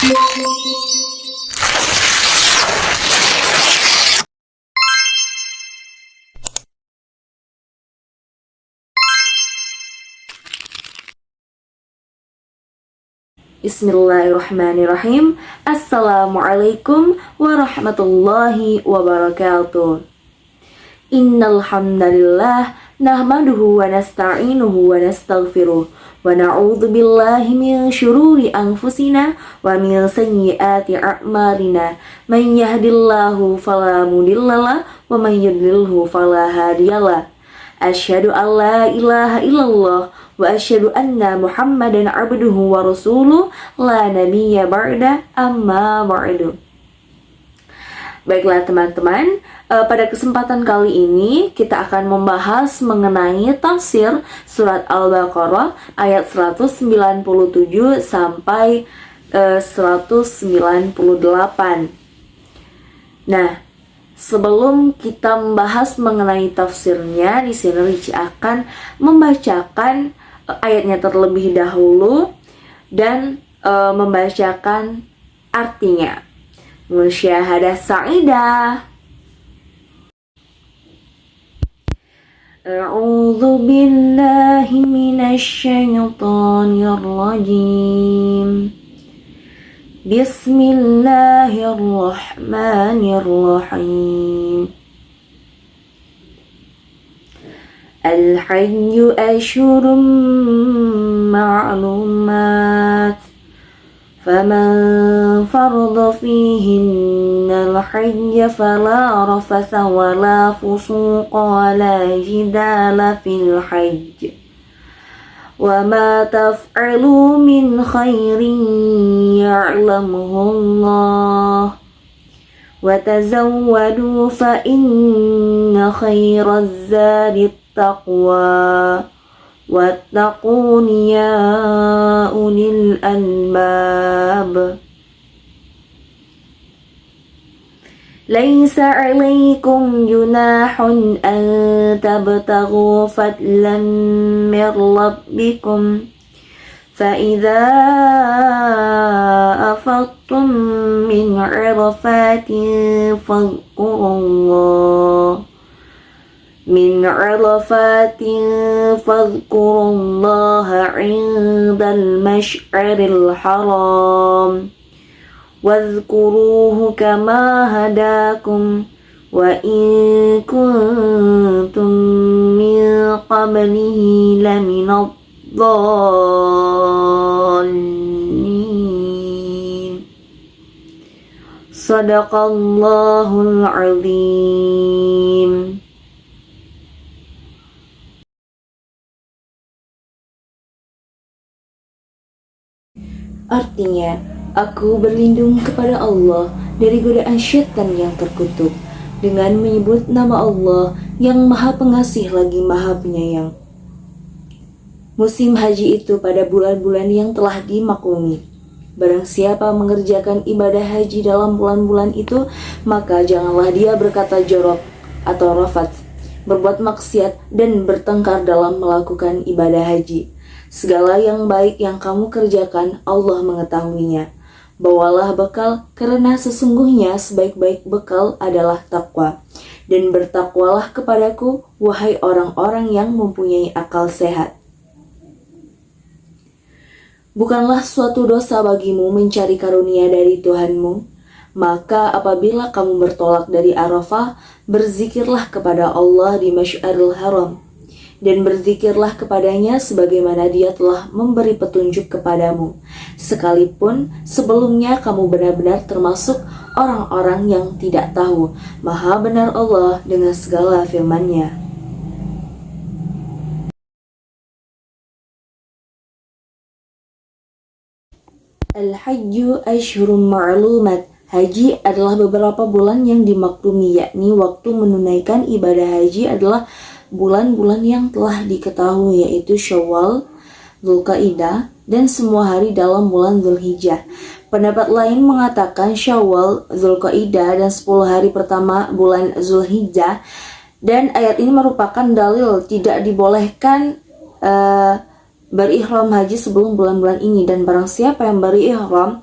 Bismillahirrahmanirrahim. Assalamualaikum warahmatullahi wabarakatuh. Innal hamdalillah nahmaduhu wa nasta'inuhu wa nastaghfiruh wa na'udzu billahi min syururi anfusina wa min sayyiati a'malina. Man yahdihillahu fala mudhillalah wa man yudlilhu fala hadiyalah. Asyhadu an la ilaha illallah wa asyhadu anna Muhammadan abduhu wa rasuluh la nabiyya ba'da amma ba'du. Baiklah teman-teman, pada kesempatan kali ini kita akan membahas mengenai tafsir surat Al-Baqarah ayat 197 sampai 198. Nah, sebelum kita membahas mengenai tafsirnya, di sini Ricci akan membacakan ayatnya terlebih dahulu dan membacakan artinya. Musyahadah sa'idah. A'udzu billahi minasy syaithanir rajim. Bismillahirrahmanirrahim. Al-hajju ashhurum ma'lumat. فمن فرض فيهن الحج فلا رفث ولا فسوق ولا جدال في الحج وما تفعلوا من خير يعلمه الله وتزودوا فإن خير الزاد التقوى واتقون يا أولي الألباب ليس عليكم جناح أن تبتغوا فضلا من ربكم فإذا أفضتم من عرفات فاذكروا الله عند المشعر الحرام واذكروه كما هداكم وإن كنتم من قبله لمن الضالين صدق الله العظيم. Artinya, aku berlindung kepada Allah dari godaan syaitan yang terkutuk dengan menyebut nama Allah yang Maha Pengasih lagi Maha Penyayang. Musim haji itu pada bulan-bulan yang telah dimaklumi. Barang siapa mengerjakan ibadah haji dalam bulan-bulan itu, maka janganlah dia berkata jorok atau rafat, berbuat maksiat dan bertengkar dalam melakukan ibadah haji. Segala yang baik yang kamu kerjakan, Allah mengetahuinya. Bawalah bekal, karena sesungguhnya sebaik-baik bekal adalah takwa. Dan bertakwalah kepadaku, wahai orang-orang yang mempunyai akal sehat. Bukanlah suatu dosa bagimu mencari karunia dari Tuhanmu. Maka apabila kamu bertolak dari Arafah, berzikirlah kepada Allah di Masy'aril Haram. Dan berzikirlah kepadanya sebagaimana dia telah memberi petunjuk kepadamu, sekalipun sebelumnya kamu benar-benar termasuk orang-orang yang tidak tahu. Maha benar Allah dengan segala firman-Nya. Al-hajju asyhurum ma'lumat. Haji adalah beberapa bulan yang dimaklumi, yakni waktu menunaikan ibadah haji adalah bulan-bulan yang telah diketahui, yaitu Syawal, Dzulqa'dah, dan semua hari dalam bulan Dzulhijjah. Pendapat lain mengatakan Syawal, Dzulqa'dah, dan 10 hari pertama bulan Dzulhijjah. Dan ayat ini merupakan dalil tidak dibolehkan berihram haji sebelum bulan-bulan ini. Dan barang siapa yang berihram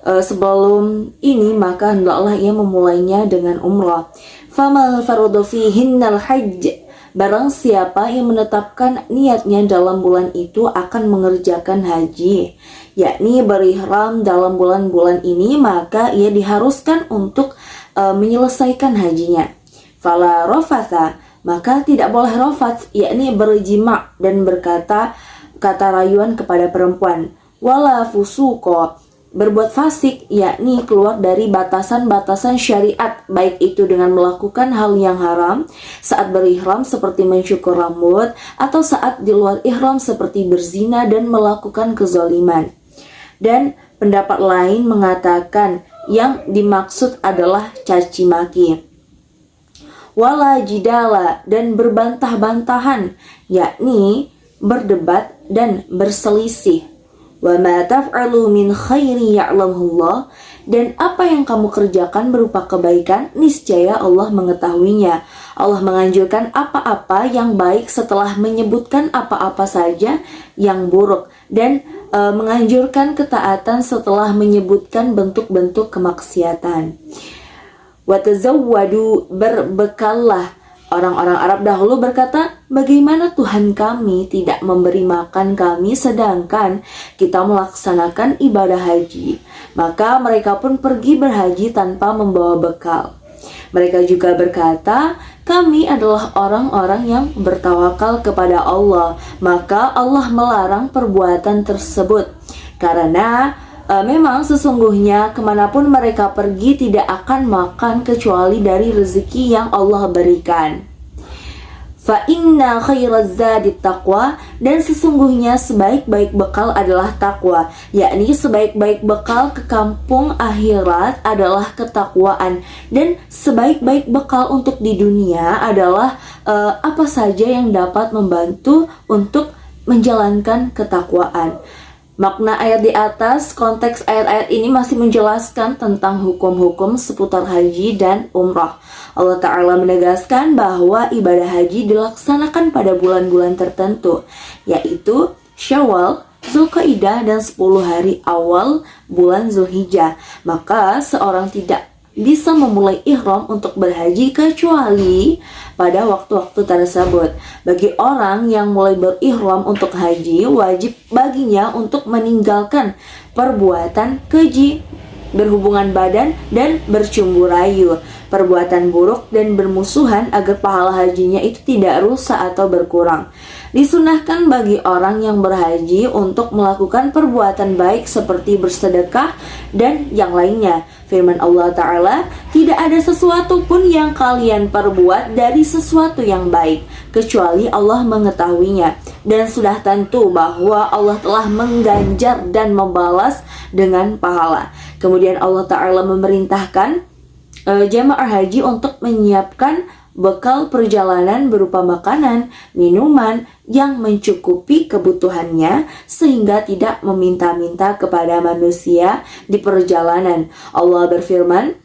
sebelum ini, maka hendaklah ia memulainya dengan umrah. Faman farada fihinnal hajj, barang siapa yang menetapkan niatnya dalam bulan itu akan mengerjakan haji, yakni berihram dalam bulan-bulan ini, maka ia diharuskan untuk menyelesaikan hajinya. Fala rafatha, maka tidak boleh rafats, yakni berjima dan berkata kata rayuan kepada perempuan. Wala fusuko, berbuat fasik, yakni keluar dari batasan-batasan syariat, baik itu dengan melakukan hal yang haram saat berihram seperti mencukur rambut, atau saat di luar ihram seperti berzina dan melakukan kezaliman. Dan pendapat lain mengatakan yang dimaksud adalah caci maki. Wala jidala, dan berbantah-bantahan, yakni berdebat dan berselisih. Wa ma taf'alu min khairi ya'lamullah, dan apa yang kamu kerjakan berupa kebaikan, niscaya Allah mengetahuinya. Allah menganjurkan apa-apa yang baik setelah menyebutkan apa-apa saja yang buruk, dan menganjurkan ketaatan setelah menyebutkan bentuk-bentuk kemaksiatan. Wa tazawwadu, berbekallah. Orang-orang Arab dahulu berkata, bagaimana Tuhan kami tidak memberi makan kami sedangkan kita melaksanakan ibadah haji? Maka mereka pun pergi berhaji tanpa membawa bekal. Mereka juga berkata, kami adalah orang-orang yang bertawakal kepada Allah. Maka Allah melarang perbuatan tersebut. Karena memang sesungguhnya kemanapun mereka pergi tidak akan makan kecuali dari rezeki yang Allah berikan. Fa inna khairaz zadi taqwa, dan sesungguhnya sebaik-baik bekal adalah takwa, yakni sebaik-baik bekal ke kampung akhirat adalah ketakwaan, dan sebaik-baik bekal untuk di dunia adalah apa saja yang dapat membantu untuk menjalankan ketakwaan. Makna ayat di atas, konteks ayat-ayat ini masih menjelaskan tentang hukum-hukum seputar haji dan umrah. Allah Ta'ala menegaskan bahwa ibadah haji dilaksanakan pada bulan-bulan tertentu, yaitu Syawal, Zulqaidah, dan 10 hari awal bulan Zulhijjah. Maka seorang tidak bisa memulai ihram untuk berhaji kecuali pada waktu-waktu tersebut. Bagi orang yang mulai berihram untuk haji, wajib baginya untuk meninggalkan perbuatan keji, berhubungan badan, dan bercumbu rayu, perbuatan buruk dan bermusuhan, agar pahala hajinya itu tidak rusak atau berkurang. Disunahkan bagi orang yang berhaji untuk melakukan perbuatan baik seperti bersedekah dan yang lainnya. Firman Allah Ta'ala, tidak ada sesuatu pun yang kalian perbuat dari sesuatu yang baik kecuali Allah mengetahuinya, dan sudah tentu bahwa Allah telah mengganjar dan membalas dengan pahala. Kemudian Allah Ta'ala memerintahkan jamaah haji untuk menyiapkan bekal perjalanan berupa makanan, minuman yang mencukupi kebutuhannya sehingga tidak meminta-minta kepada manusia di perjalanan. Allah berfirman,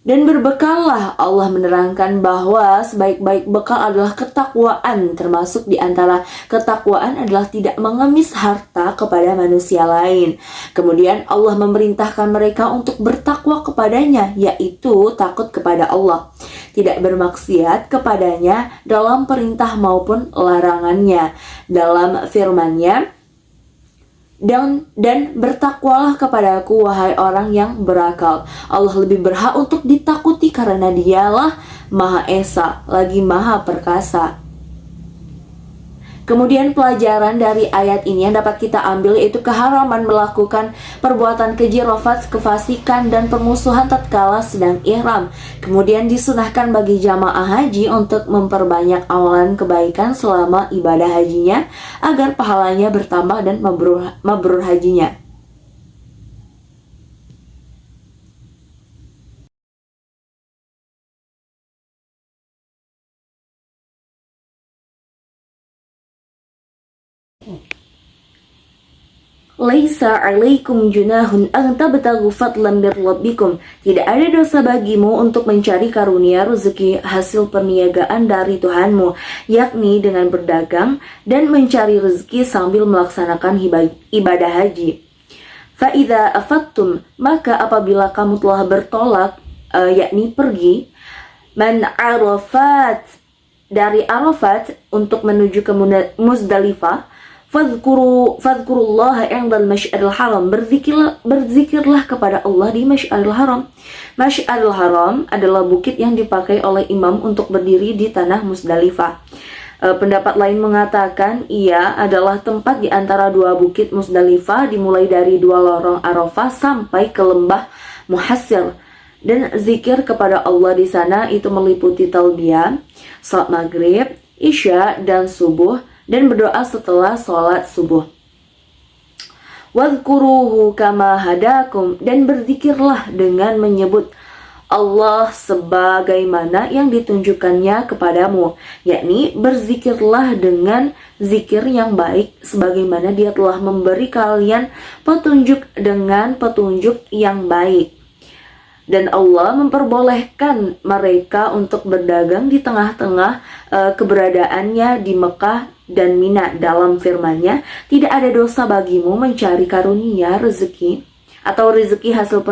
dan berbekallah. Allah menerangkan bahwa sebaik-baik bekal adalah ketakwaan, termasuk di antara ketakwaan adalah tidak mengemis harta kepada manusia lain. Kemudian Allah memerintahkan mereka untuk bertakwa kepadanya, yaitu takut kepada Allah, tidak bermaksiat kepadanya dalam perintah maupun larangannya. Dalam firman-Nya, dan bertakwalah kepadaku wahai orang yang berakal. Allah lebih berhak untuk ditakuti karena Dialah Maha Esa, lagi Maha Perkasa. Kemudian pelajaran dari ayat ini yang dapat kita ambil yaitu keharaman melakukan perbuatan keji, rafats, kefasikan, dan permusuhan tatkala sedang ihram. Kemudian disunahkan bagi jamaah haji untuk memperbanyak amalan kebaikan selama ibadah hajinya agar pahalanya bertambah dan mabrur hajinya. Laisa alaikum junahun an tabtaghu fadlan mir rabbikum. Tidak ada dosa bagimu untuk mencari karunia rezeki hasil perniagaan dari Tuhanmu, yakni dengan berdagang dan mencari rezeki sambil melaksanakan ibadah haji. Fa'idha afattum, maka apabila kamu telah bertolak, yakni pergi, man Arafat, dari Arafat untuk menuju ke Muzdalifah, fadhkurullaha 'indal masy'aril haram, berzikirlah kepada Allah di Masy'aril Haram. Masy'aril Haram adalah bukit yang dipakai oleh imam untuk berdiri di tanah Muzdalifah. Pendapat lain mengatakan ia adalah tempat di antara dua bukit Muzdalifah, dimulai dari dua lorong Arafah sampai ke lembah Muhassir. Dan zikir kepada Allah di sana itu meliputi talbiyah, salat maghrib, isya, dan subuh, dan berdoa setelah salat subuh. Wadhkuruhu kama hadakum, dan berzikirlah dengan menyebut Allah sebagaimana yang ditunjukkannya kepadamu, yakni berzikirlah dengan zikir yang baik sebagaimana Dia telah memberi kalian petunjuk dengan petunjuk yang baik. Dan Allah memperbolehkan mereka untuk berdagang di tengah-tengah keberadaannya di Mekah dan Mina. Dalam firman-Nya, tidak ada dosa bagimu mencari karunia rezeki atau rezeki hasil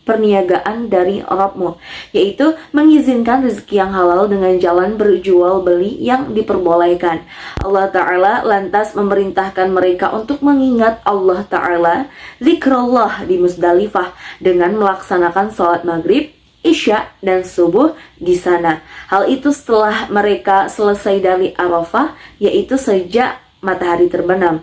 perniagaan dari Rabbmu, yaitu mengizinkan rezeki yang halal dengan jalan berjual beli yang diperbolehkan. Allah Ta'ala lantas memerintahkan mereka untuk mengingat Allah Ta'ala, zikrullah di Muzdalifah, dengan melaksanakan salat maghrib, isya, dan subuh di sana. Hal itu setelah mereka selesai dari Arafah, yaitu sejak matahari terbenam.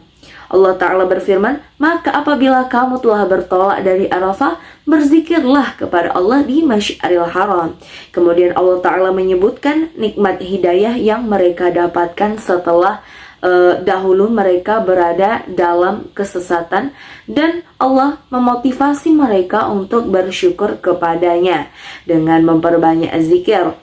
Allah Ta'ala berfirman, maka apabila kamu telah bertolak dari Arafah, berzikirlah kepada Allah di Masy'aril Haram. Kemudian Allah Ta'ala menyebutkan nikmat hidayah yang mereka dapatkan setelah dahulu mereka berada dalam kesesatan, dan Allah memotivasi mereka untuk bersyukur kepadanya dengan memperbanyak zikir.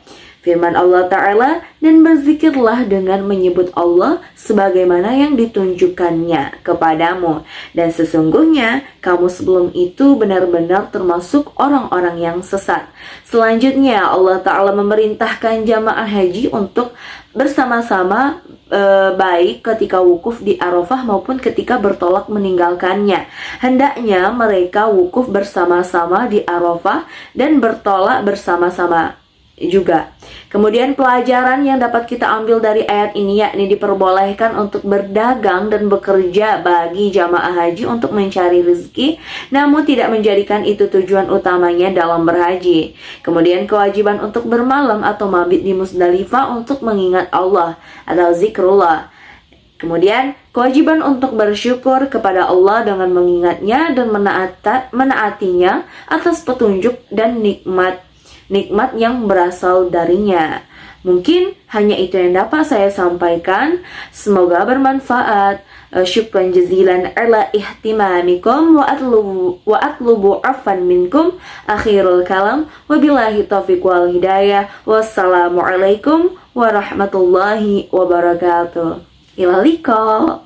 Firman Allah Ta'ala, dan berzikirlah dengan menyebut Allah sebagaimana yang ditunjukkannya kepadamu. Dan sesungguhnya kamu sebelum itu benar-benar termasuk orang-orang yang sesat. Selanjutnya Allah Ta'ala memerintahkan jamaah haji untuk bersama-sama baik ketika wukuf di Arafah maupun ketika bertolak meninggalkannya. Hendaknya mereka wukuf bersama-sama di Arafah dan bertolak bersama-sama juga. Kemudian pelajaran yang dapat kita ambil dari ayat ini, yakni diperbolehkan untuk berdagang dan bekerja bagi jamaah haji untuk mencari rezeki, namun tidak menjadikan itu tujuan utamanya dalam berhaji. Kemudian kewajiban untuk bermalam atau mabit di Muzdalifah untuk mengingat Allah atau zikrullah. Kemudian kewajiban untuk bersyukur kepada Allah dengan mengingatnya dan menaatinya atas petunjuk dan nikmat yang berasal darinya. Mungkin hanya itu yang dapat saya sampaikan. Semoga bermanfaat. Syukran jazilan ala ihtimamikum wa atlubu afan minkum. Akhirul kalam. Wabillahi taufiq wal hidayah. Wassalamualaikum warahmatullahi wabarakatuh. Ila liqa.